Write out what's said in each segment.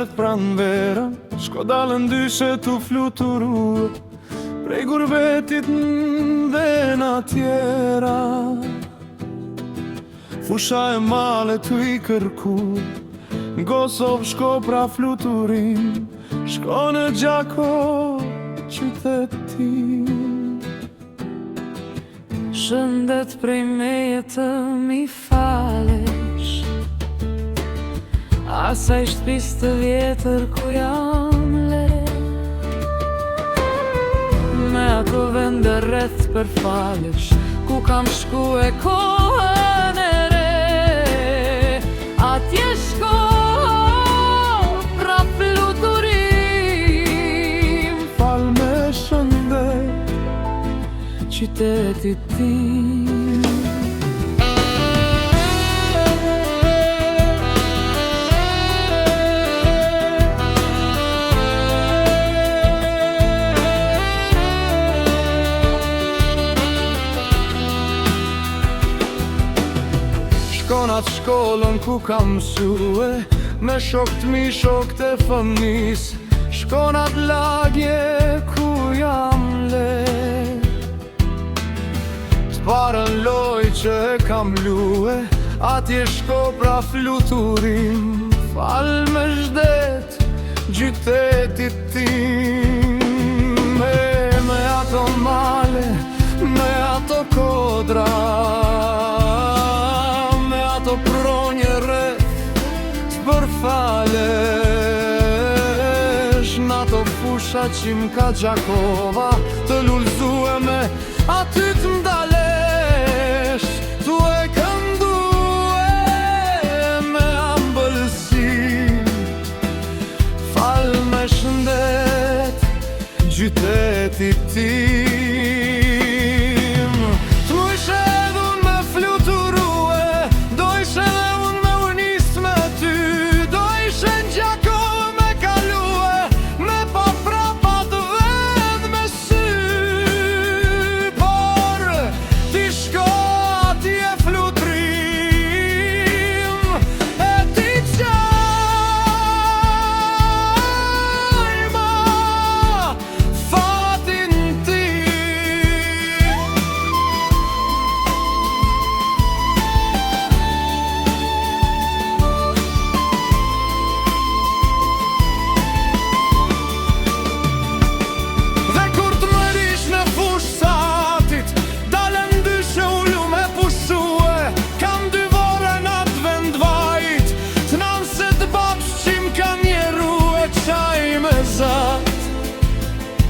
erdh pran verën, shko dalën dyshe t'u fluturu prej gurbetit dhe na tjera. Fusha e male t'u i kërku, në Kosovë shko pra fluturim, shko në Gjako qytetin. Shëndet prej meje të mi falesh, asaj shtëpis të vjetër ku jam le, me ato vende rreth për falesh, ku kam shku e kohën e re. Atje shko pra fluturim, Fal me shëndet qytetit tim. Shkonat shkollën ku kam mësue, me shok t'mi, shok të fëmis. Shkonat lagje ku jam le, t'parën loj që e kam lue, atje shko pra fluturim. Fal me zhdet qytetit tim, me ato male, me ato kodra, pronje rreth t'për falesh, n'ato fusha që m'ka Gjakova, të lullzueme aty t'mdalesh. Tu e këndue me ambëlsi, fal me shëndet qytetit tim.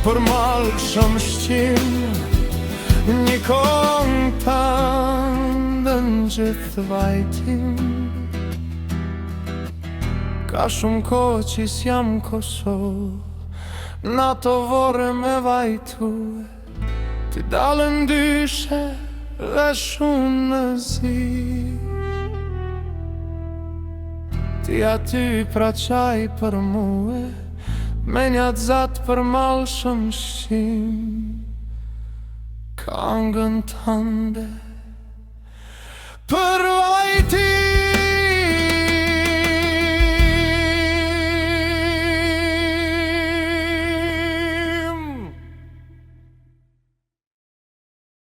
Për malë shumë shqim, një kong pandën gjithë vajtim. Ka shumë ko që s'jam Kosovë, n'ato vore me vajtu, t'i dalën dyshe dhe shumë në zi. Ti aty pra qaj për muë, me njat zatë për malë shumë shqim. Kangën tënde për